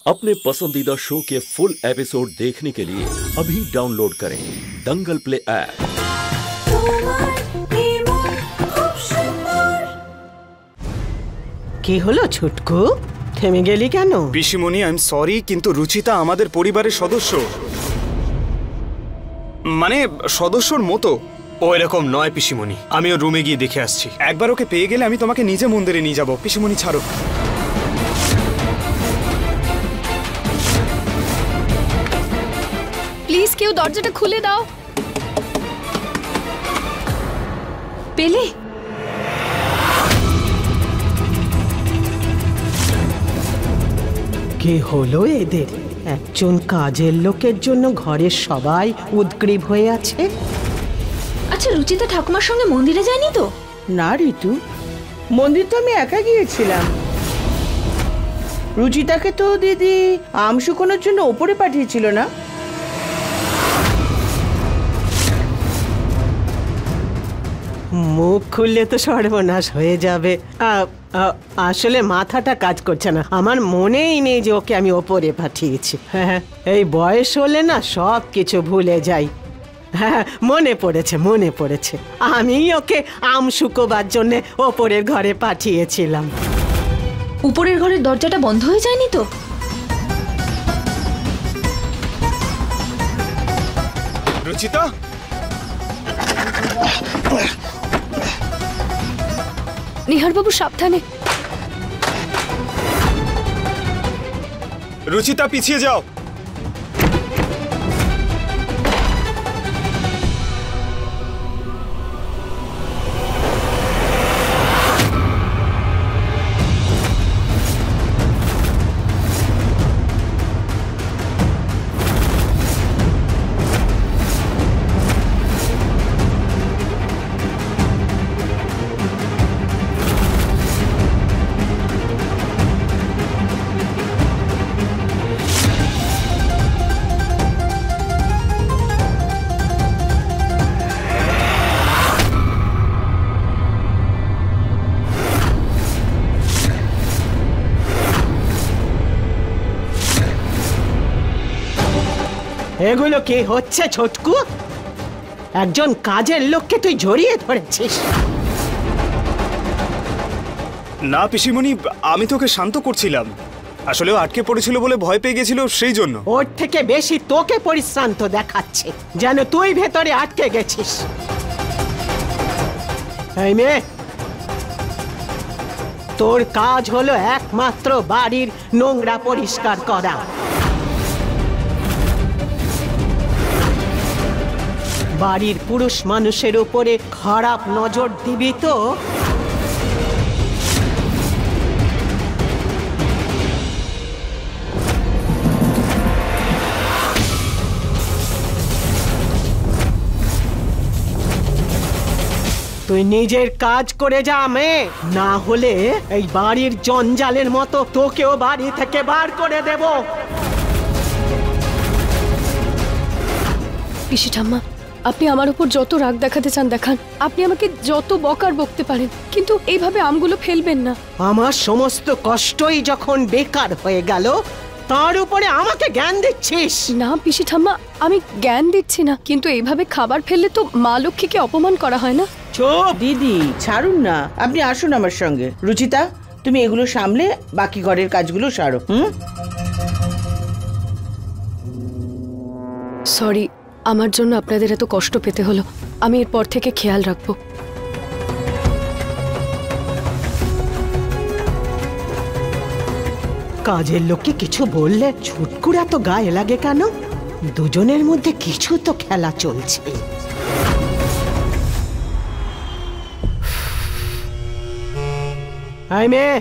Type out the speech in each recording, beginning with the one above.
अपने पसंदीदा शो के फुल एपिसोड देखने के लिए अभी डाउनलोड करें दंगल प्ले ऐप। কি হলো ছুটকু, থেমে গেলি কেন? পিসিমণি, আই এম সরি, কিন্তু রুচিতা আমাদের পরিবারের সদস্য, মানে সদস্যর মতো। ও এরকম নয় পিসিমণি, আমি ওর রুমে গিয়ে দেখে আসছি। একবার ওকে পেয়ে গেলে আমি তোমাকে নিজে মন্দিরে নিয়ে যাবো। পিসিমণি ছাড়ো। প্লিজ কেউ দরজাটা খুলে দাও। পেলে কি হলো এদের? একজন কাজের লোকের জন্য ঘরের সবাই উদ্গ্রীব হয়ে আছে। আচ্ছা, রুচিতা ঠাকুমার সঙ্গে মন্দিরে যায়নি তো? না ঋতু, মন্দির তো আমি একা গিয়েছিলাম। রুচিতাকে তো দিদি আম শুকোনোর জন্য ওপরে পাঠিয়েছিল না? মুখ খুললে তো সর্বনাশ হয়ে যাবে। আসলে মাথাটা কাজ করছে না, আমার মনেই নেই যে ওকে আমি ওপরে পাঠিয়েছি। হ্যাঁ, এই বয়স হলে না সব কিছু ভুলে যাই। হ্যাঁ, মনে পড়েছে, আমি ওকে আম শুকোবার জন্য ওপরের ঘরে পাঠিয়েছিলাম। উপরের ঘরের দরজাটা বন্ধ হয়ে যায়নি তো? রুচিতা, নিহারবাবু সাবধানে। রুচিতা পিছিয়ে যাও। এগুলো কি হচ্ছে ছোটকু? একজন কাজের লোককে তুই জড়িয়ে ধরেছিস। না পিসিমণি, আমি তোকে শান্ত করছিলাম। আসলে ও আটকে পড়েছিল বলে ভয় পেয়ে গেছিল, সেই জন্য। ওর থেকে বেশি তোকে পরিশ্রান্ত দেখাচ্ছে, যেন তুই ভেতরে আটকে গেছিস। এই মেয়ে, তোর কাজ হলো একমাত্র বাড়ির নোংরা পরিষ্কার করা। বাড়ির পুরুষ মানুষের উপরে খারাপ নজর দিবি তো তুই নিজের কাজ করে যা মেয়ে, না হলে এই বাড়ির জঞ্জালের মতো তোকেও বাড়ি থেকে বার করে দেব। পিসি ঠাম্মা, আপনি আমার উপর যত রাগ দেখাতে চান দেখান, আপনি আমাকে যত বকার বকতে পারেন, কিন্তু এইভাবে আমগুলো ফেলবেন না। আমার সমস্ত কষ্টই যখন বেকার হয়ে গেল, তার উপরে আমাকে জ্ঞান দিচ্ছিস? না পিসি ঠাম্মা, আমি জ্ঞান দিচ্ছি না, কিন্তু এইভাবে খাবার ফেললে তো মা লক্ষ্মীকে অপমান করা হয় না? চুপ দিদি, ছাড়ুন না, আপনি আসুন আমার সঙ্গে। রুচিতা, তুমি এগুলো সামলে বাকি ঘরের কাজগুলো সারো। সরি, আমার জন্য আপনাদের এত কষ্ট পেতে হলো। আমি এরপর থেকে খেয়াল রাখবো। কাজের লোককে কিছু বললে ছুটকুর এত গায়ে লাগে কেন? দুজনের মধ্যে কিছু তো খেলা চলছে। আই মেয়ে,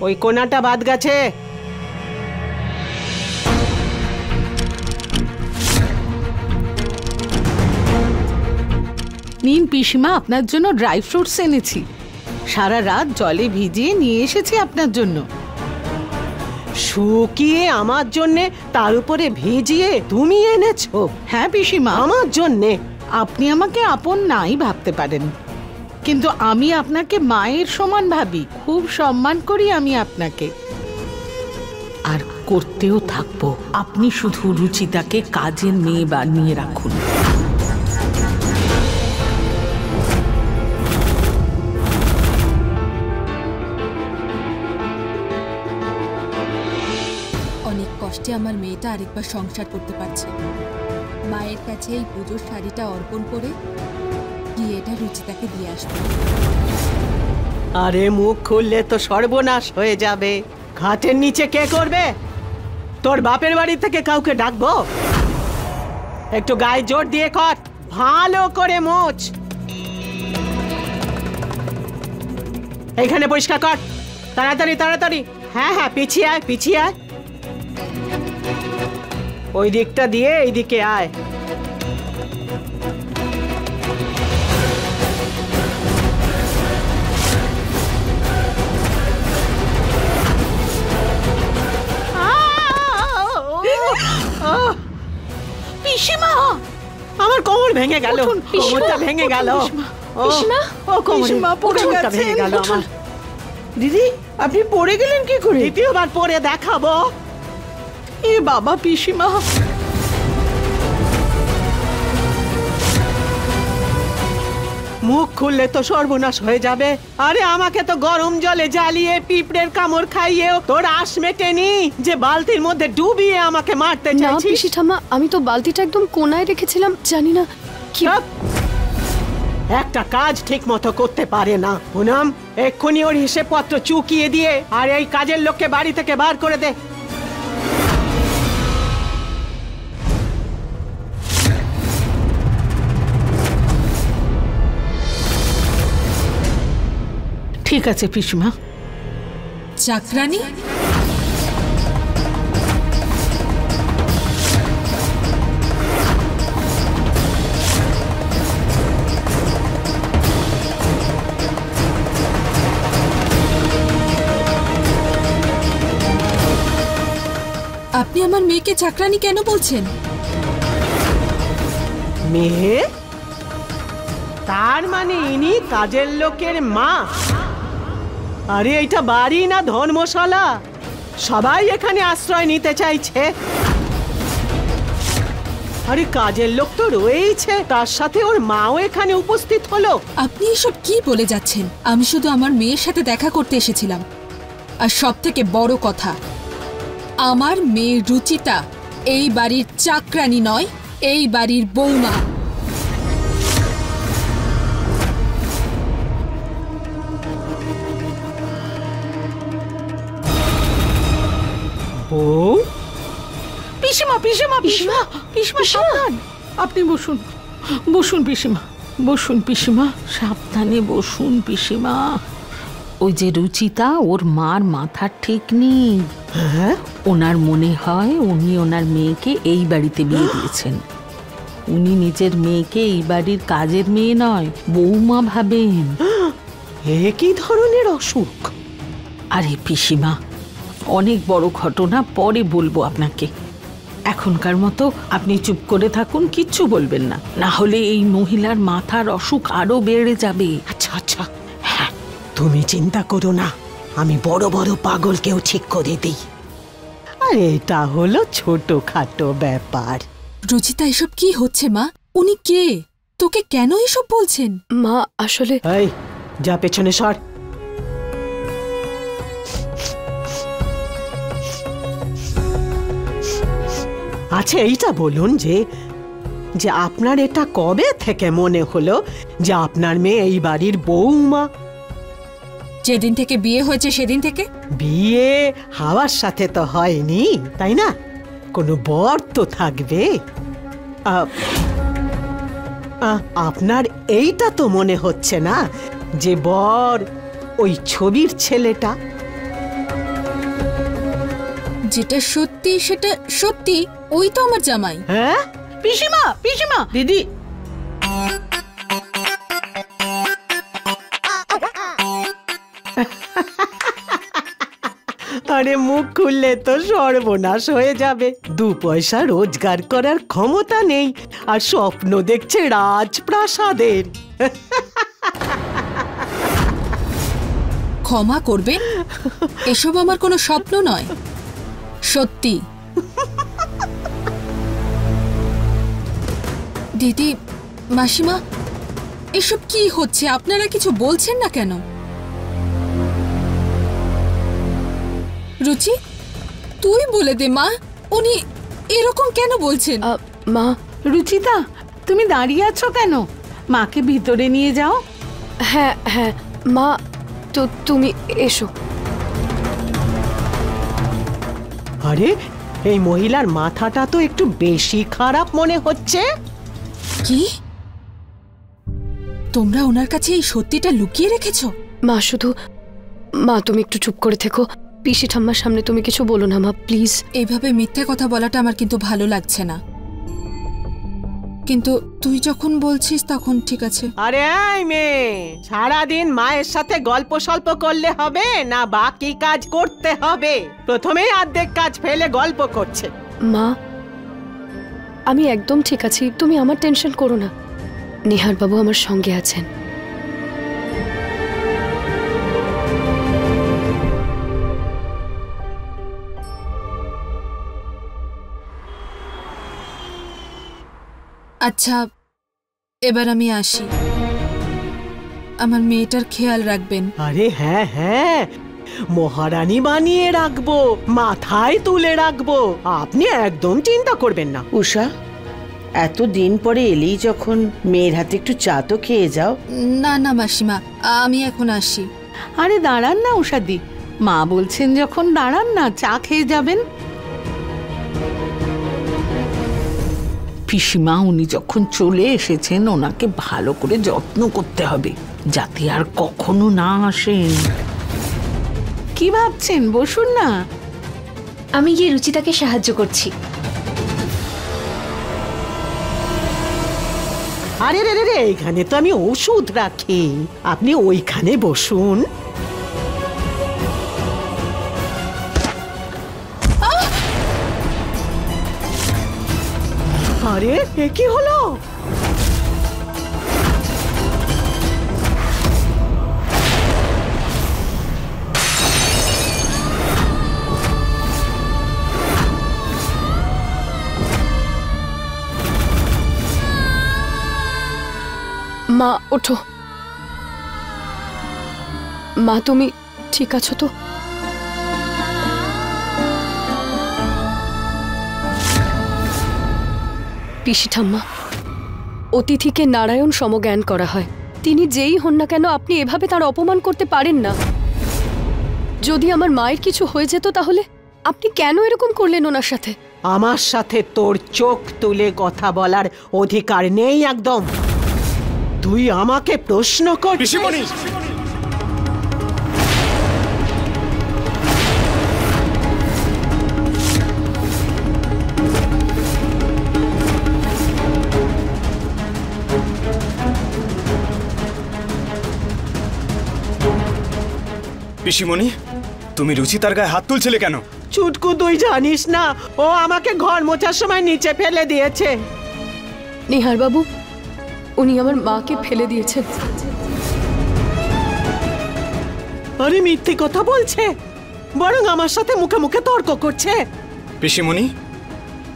ওই কোনাটা বাদ গেছে। নিন পিসিমা, আপনার জন্য ড্রাই ফ্রুটস এনেছি। সারা রাত জলে ভিজিয়ে নিয়ে এসেছি আপনার জন্য। শুকিয়ে আমার জন্যে, তার উপরে ভিজিয়ে তুমি এনেছো? হ্যাঁ পিসিমা, আমার জন্যে? আপনি আমাকে আপন নাই ভাবতে পারেন, কিন্তু আমি আপনাকে মায়ের সমান ভাবি, খুব সম্মান করি আমি আপনাকে। আর করতেও থাকবো। আপনি শুধু রুচিতাকে কাজের মেয়ে বানিয়ে রাখুন। অনেক কষ্টে আমার মেয়েটা আরেকবার সংসার করতে পারছে। মায়ের কাছে এই পুজোর শাড়িটা অর্পণ করে গিয়ে এটা রুচিতাকে দিয়ে আসবো। আরে মুখ খুললে তো সর্বনাশ হয়ে যাবে। খাটের নিচে কে করবে? তোর বাপের বাড়ি থেকে কাউকে ডাকবো? একটু গায়ে জোর দিয়ে কর, ভালো করে মোচ। এখানে পরিষ্কার কর, তাড়াতাড়ি তাড়াতাড়ি। হ্যাঁ হ্যাঁ, পিছিয়ে আয় পিছিয়ে আয়। ওই দিকটা দিয়ে এইদিকে আয়। পিসিমা, আমার কোমর ভেঙে গেল, কোমরটা ভেঙে গেল। পিসিমা, ও কোমরটা পিসিমা পড়ে ভেঙে গেল আমার। দিদি আপনি পড়ে গেলেন কি করে? দ্বিতীয়বার পরে দেখাবো। এ বাবা পিসিমা, মুখ খুললে তো সর্বনাশ হয়ে যাবে। আরে আমাকে তো গরম জলে জ্বালিয়ে পিঁপড়ের কামড় খাইয়েও তোর আশ মেটেনি যে বালতির মধ্যে ডুবিয়ে আমাকে মারতে না চাইছিস। পিসি ঠাম্মা, আমি তো বালতিটা একদম কোনায় রেখেছিলাম, জানি না কি। চুপ! একটা কাজ ঠিক মতো করতে পারে না। পুনম, এক্ষুনি ওর হিসেবপত্র চুকিয়ে দিয়ে আর এই কাজের লোককে বাড়ি থেকে বার করে দে। ঠিক আছে পিসিমা। চাকরানি? আপনি আমার মেয়েকে চাকরানি কেন বলছেন? মেয়ে? তার মানে ইনি কাজের লোকের মা? আরে এইটা বাড়ি না ধর্মশালা? সবাই এখানে আশ্রয় নিতে চাইছে। আরে কাজের লোক তো রয়েছে, তার সাথে ওর মাও এখানে উপস্থিত হলো। আপনি এসব কি বলে যাচ্ছেন? আমি শুধু আমার মেয়ের সাথে দেখা করতে এসেছিলাম। আর সব থেকে বড় কথা, আমার মেয়ে রুচিতা এই বাড়ির চাকরানি নয়, এই বাড়ির বৌমা। বউ? পিসিমা পিসিমা পিসিমা পিসিমা সাবধান। আপনি বসুন, বসুন পিসিমা, বসুন পিসিমা, সাবধানে বসুন পিসিমা। ওই যে রুচিতা, ওর মার মাথার ঠিক নেই। হ্যাঁ? ওনার মনে হয় উনি ওনার মেয়েকে এই বাড়িতে বিয়ে দিয়েছেন। উনি নিজের মেয়েকে এই বাড়ির কাজের মেয়ে নয়, বৌমা ভাবেন। এ কি ধরনের অসুখ? আরে পিসিমা, অনেক বড় ঘটনা, পরে বলবো আপনাকে। এখনকার মতো আপনি চুপ করে থাকুন, কিচ্ছু বলবেন না, না হলে এই মহিলার মাথার অসুখ আরো বেড়ে যাবে। আচ্ছা আচ্ছা, হ্যাঁ, তুমি চিন্তা করো না, আমি বড় বড় পাগলকেও ঠিক করে দিই। আর এটা হলো ছোটখাটো ব্যাপার। রুচিতা, এসব কি হচ্ছে মা? উনি কে? তোকে কেন এসব বলছেন? মা আসলে এই যা পেছনে সর। আচ্ছা এইটা বলুন যে যে আপনার এটা কবে থেকে মনে হলো যে আপনার মেয়ে এই বাড়ির বউমা? যেদিন থেকে বিয়ে হয়েছে সেদিন থেকে। বিয়ে হাওয়ার সাথে তো হয়নি, তাই না? কোনো বর তো থাকবে। আপনার এইটা তো মনে হচ্ছে না যে বর ওই ছবির ছেলেটা? যেটা সত্যি সেটা সত্যি, ওই তো আমার জামাই। হ্যাঁ পিসিমা পিসিমা দিদি, আরে মুখ খুললে তো সর্বনাশ হয়ে যাবে। 2 পয়সা রোজগার করার ক্ষমতা নেই আর স্বপ্ন দেখছে রাজপ্রাসাদের। ক্ষমা করবেন, এসব আমার কোনো স্বপ্ন নয়। সত্যি। দিদি, মাসিমা, এসব কি হচ্ছে? আপনারা কিছু বলছেন না কেন? রুচি, তুই বলে দে মা, উনি এরকম কেন বলছেন? মা, রুচিতা, তুমি দাঁড়িয়ে আছো কেন? মাকে ভিতরে নিয়ে যাও। হ্যাঁ হ্যাঁ মা, তো তুমি এসো। আরে এই মহিলার মাথাটা তো একটু বেশি খারাপ মনে হচ্ছে। কি? তোমরা ওনার কাছে এই সত্যিটা লুকিয়ে রেখেছো? মা শুধু, মা তুমি একটু চুপ করে থেকো। পিসি ঠাম্মার সামনে তুমি কিছু বলো না মা, প্লিজ। এইভাবে মিথ্যে কথা বলাটা আমার কিন্তু ভালো লাগছে না, কিন্তু তুই যখন বলছিস তখন ঠিক আছে। আরে এই মেয়ে, সারাদিন মায়ের সাথে গল্প সল্প করলে হবে না, বাকি কাজ করতে হবে? প্রথমেই অর্ধেক কাজ ফেলে গল্প করছে। মা, আমি একদম ঠিক আছি, তুমি আমার টেনশন করো না। নিহার বাবু আমার সঙ্গে আছেন। আচ্ছা, এবার আমি আসি। আমার মেয়েটার খেয়াল রাখবেন। আরে হ্যাঁ হ্যাঁ, মহারানী বানিয়ে রাখবো, মাথায় তুলে রাখবো, আপনি একদম চিন্তা করবেন না। উষা, এত দিন পরে এলেই যখন, মেয়ের হাতে একটু চা তো খেয়ে যাও। না না মাসিমা, আমি এখন আসি। আরে দাঁড়ান না উষাদি, মা বলছেন যখন দাঁড়ান না, চা খেয়ে যাবেন। পিসিমা, উনি যখন চলে এসেছেন ওনাকে ভালো করে যত্ন করতে হবে যাতে আর কখনো না আসেন। কি ভাবছেন? বসুন না। আমি গিয়ে রুচিতাকে সাহায্য করছি। আরে রে রে রে, এইখানে তো আমি ওষুধ রাখি, আপনি ওইখানে বসুন। আরে এ কি হলো? মা ওঠো। মা তুমি ঠিক আছো তো? পিসি ঠাম্মা, অতিথিকে নারায়ণ সমজ্ঞান করা হয়। তিনি যেই হন না কেন, আপনি এভাবে তার অপমান করতে পারেন না। যদি আমার মায়ের কিছু হয়ে যেত তাহলে আপনি কেন এরকম করলেন ওনার সাথে? আমার সাথে তোর চোখ তুলে কথা বলার অধিকার নেই একদম। তুই আমাকে প্রশ্ন করছিস? পিসিমণি, পিসিমণি, তুমি রুচিতার গায়ে হাত তুলছিলে কেন? চুটকু, তুই জানিস না ও আমাকে ঘর মোছার সময় নিচে ফেলে দিয়েছে। নিহার বাবু, উনি আমার মাকে ফেলে দিয়েছেন। আরে মিথ্যে কথা বলছে, বরং আমার সাথে মুখে মুখে তর্ক করছে। পিসিমণি,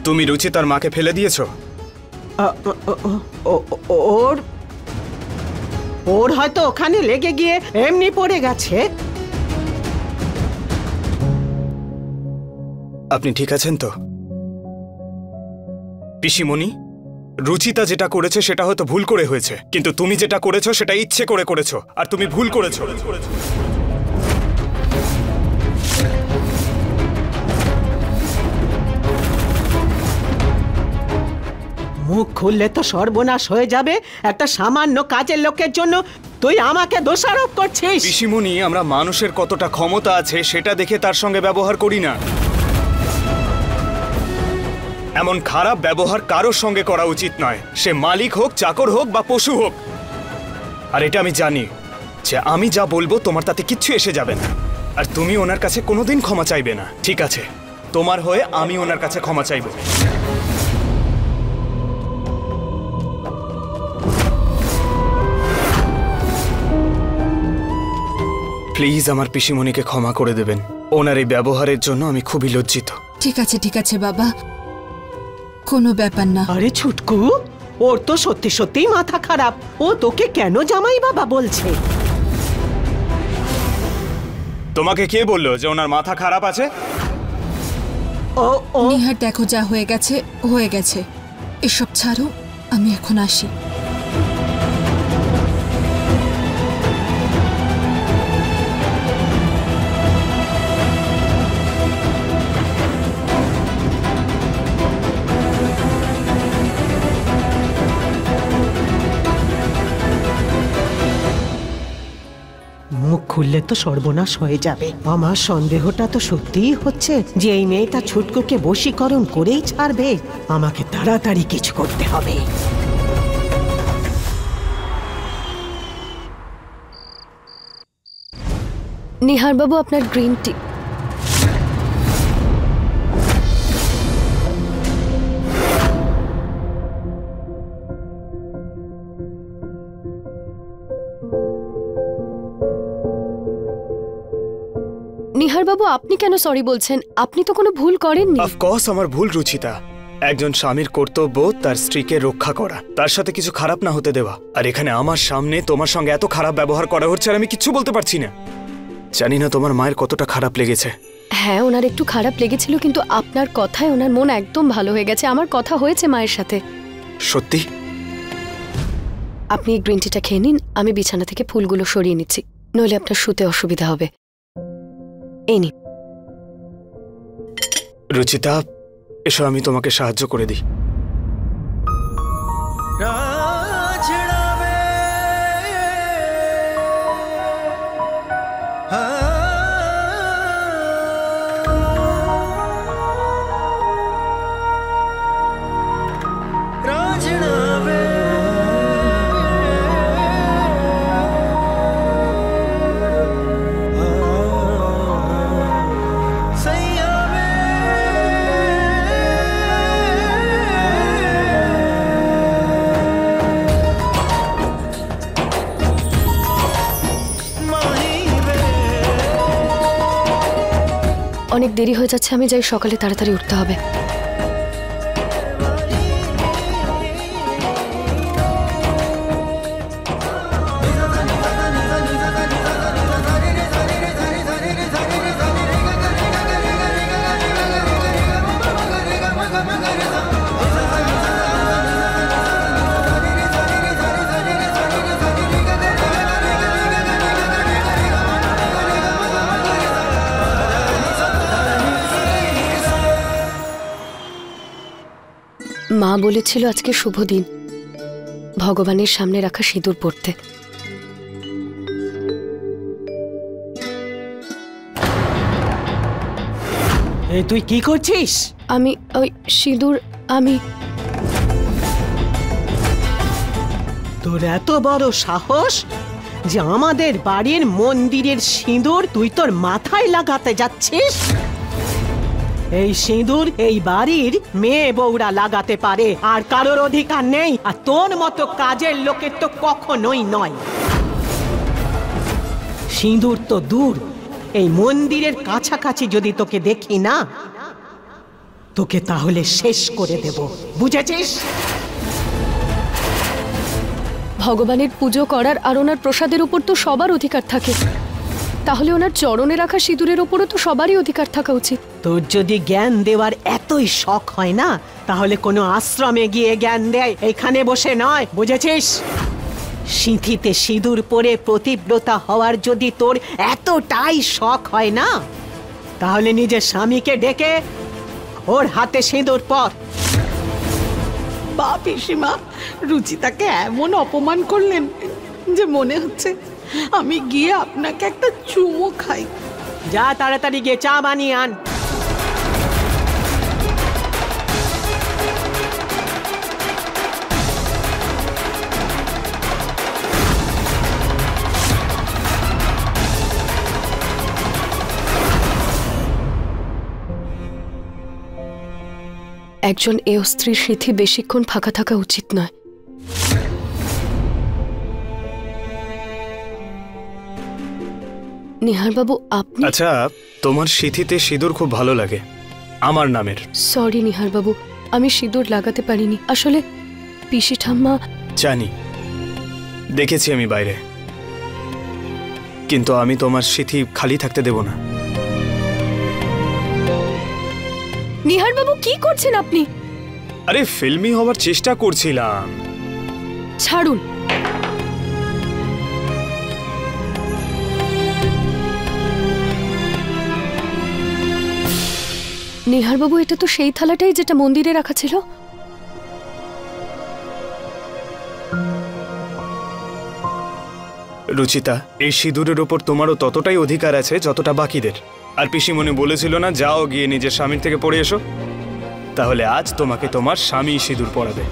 তুমি রুচিতার মাকে ফেলে দিয়েছো? ওর ওর হয়তো ওখানে লেগে গিয়ে এমনি পড়ে গেছে। আপনি ঠিক আছেন তো? পিসিমণি, রুচিতা যেটা করেছে সেটা হয়তো ভুল করে হয়েছে, কিন্তু তুমি যেটা করেছো সেটা ইচ্ছে করে করেছো, আর তুমি ভুল করেছো। মুখ খুললে তো সর্বনাশ হয়ে যাবে। একটা সামান্য কাজের লোকের জন্য তুই আমাকে দোষারোপ করছিস। পিসিমণি, আমরা মানুষের কতটা ক্ষমতা আছে সেটা দেখে তার সঙ্গে ব্যবহার করি না। এমন খারাপ ব্যবহার কারোর সঙ্গে করা উচিত নয়, সে মালিক হোক, চাকর হোক বা পশু হোক। আর এটা আমি জানি যে আমি যা বলবো তোমার তাতে কিচ্ছু এসে যাবে না, আর তুমি ওনার কাছে কোনোদিন ক্ষমা চাইবে না। ঠিক আছে, তোমার হয়ে আমি ওনার কাছে ক্ষমা চাইব। প্লিজ আমার পিসিমণিকে ক্ষমা করে দেবেন। ওনার এই ব্যবহারের জন্য আমি খুবই লজ্জিত। ঠিক আছে বাবা, কোনো ব্যাপার না। আরে ছুটকু, ওর তো সত্যি সত্যিই মাথা খারাপ। ও তোকে কেন জামাই বাবা বলছে? তোমাকে কে বললো যে ওনার মাথা খারাপ আছে? ও ও নিহার দেখো, যা হয়ে গেছে। এসব ছাড়ো, আমি এখন আসি। মুখ খুললে তো সর্বনাশ হয়ে যাবে। আমার সন্দেহটা তো সত্যিই হচ্ছে যে এই মেয়েটা ছুটকুকে বশীকরণ করেই ছাড়বে। আমাকে তাড়াতাড়ি কিছু করতে হবে। নিহার বাবু, আপনার গ্রিন টি। নিহার বাবু, আপনি কেন সরি বলছেন? আপনি তো কোনো ভুল করেননি। অফকোর্স আমার ভুল রুচিতা। একজন স্বামীর কর্তব্য তার স্ত্রীকে রক্ষা করা, তার সাথে কিছু খারাপ না হতে দেওয়া। আর এখানে আমার সামনে তোমার সঙ্গে এত খারাপ ব্যবহার করা হচ্ছে আর আমি কিচ্ছু বলতে পারছি না। জানি না তোমার মায়ের কতটা খারাপ লেগেছে। হ্যাঁ, ওনার একটু খারাপ লেগেছিল, কিন্তু আপনার কথায় ওনার মন একদম ভালো হয়ে গেছে। আমার কথা হয়েছে মায়ের সাথে। সত্যি? আপনি এই গ্রিন টিটা খেয়ে নিন, আমি বিছানা থেকে ফুলগুলো সরিয়ে নিচ্ছি, নইলে আপনার শুতে অসুবিধা হবে। এই নিন। রুচিতা, এসো আমি তোমাকে সাহায্য করে দিই। অনেক দেরি হয়ে যাচ্ছে, আমি যাই, সকালে তাড়াতাড়ি উঠতে হবে। মা বলেছিল আজকে শুভ দিন, ভগবানের সামনে রাখা সিঁদুর পড়তে। এই তুই কি করছিস? আমি ওই সিঁদুর, তোর এত বড় সাহস যে আমাদের বাড়ির মন্দিরের সিঁদুর তুই তোর মাথায় লাগাতে যাচ্ছিস? এই সিঁদুর এই বাড়ির মেয়ে বউরা লাগাতে পারে, আর কারোর অধিকার নেই। আর তোর মতো কাজের লোকের তো কখনোই নয়। সিঁদুর তো দূর, এই মন্দিরের কাছাকাছি যদি তোকে দেখি না, তোকে তাহলে শেষ করে দেব, বুঝেছিস? ভগবানের পুজো করার আর ওনার প্রসাদের উপর তো সবার অধিকার থাকে, তাহলে ওনার চরণে রাখা সিঁদুরের উপরও তো সবারই অধিকার থাকা উচিত। তোর যদি জ্ঞান দেওয়ার এতই শখ হয় না, তাহলে কোনো আশ্রমে গিয়ে জ্ঞান দেয়, এখানে বসে নয়, বুঝেছিস? সিঁথিতে সিঁদুর পরে প্রতিব্রতা হওয়ার যদি তোর এতটাই শখ হয় না, তাহলে নিজের স্বামীকে ডেকে ওর হাতে সিঁদুর পর। বা পিসিমা, রুচিতাকে এমন অপমান করলেন যে মনে হচ্ছে আমি গিয়ে আপনাকে একটা চুমো খাই। যা তাড়াতাড়ি গিয়ে চা বানিয়ে আন। একজন এ স্ত্রীর সিঁথি বেশিক্ষণ ফাঁকা থাকা উচিত নয়। নিহার বাবু, আপনি? আচ্ছা, তোমার সিঁথিতে সিঁদুর খুব ভালো লাগে। আমার নামের। সরি নিহার বাবু, আমি সিঁদুর লাগাতে পারিনি। আসলে পিসি ঠাম্মা। জানি, দেখেছি আমি বাইরে, কিন্তু আমি তোমার সিঁথি খালি থাকতে দেব না। নিহার বাবু কি করছেন আপনি? আরে ফিল্মি হওয়ার চেষ্টা করছিলাম। ছাড়ুন। নিহার বাবু, এটা তো সেই থালাটাই যেটা মন্দিরে রাখা ছিল। রুচিতা, এই সিঁদুরের ওপর তোমারও ততটাই অধিকার আছে যতটা বাকিদের। আর পিসিমণি বলেছিল না, যাও গিয়ে নিজের স্বামীর থেকে পড়ে এসো। তাহলে আজ তোমাকে তোমার স্বামী সিঁদুর পরাবে।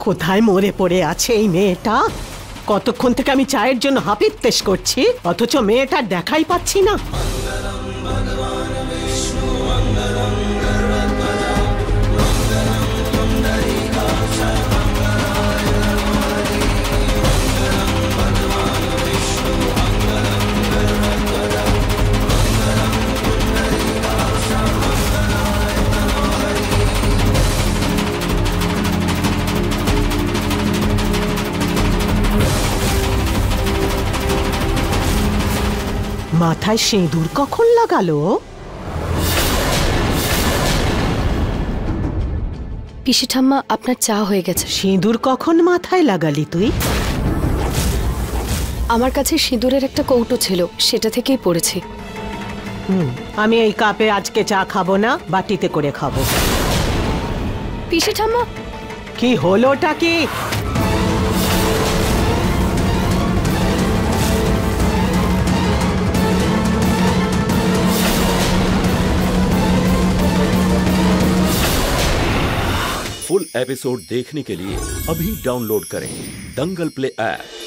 কোথায় মরে পড়ে আছে এই মেয়েটা? কতক্ষণ থেকে আমি চায়ের জন্য হাপিত্তেশ করছি, অথচ মেয়েটার দেখাই পাচ্ছি না। মাথায় সিঁদুর কখন লাগালো? পিসি ঠাম্মা, আপনার চা হয়ে গেছে। সিঁদুর কখন মাথায় লাগালি তুই? আমার কাছে সিঁদুরের একটা কৌটো ছিল, সেটা থেকেই পড়েছি। আমি এই কাপে আজকে চা খাবো না, বাটিতে করে খাবো। পিসি ঠাম্মা, কি হলোটা কি? फुल एपिसोड देखने के लिए अभी डाउनलोड करें दंगल प्ले ऐप।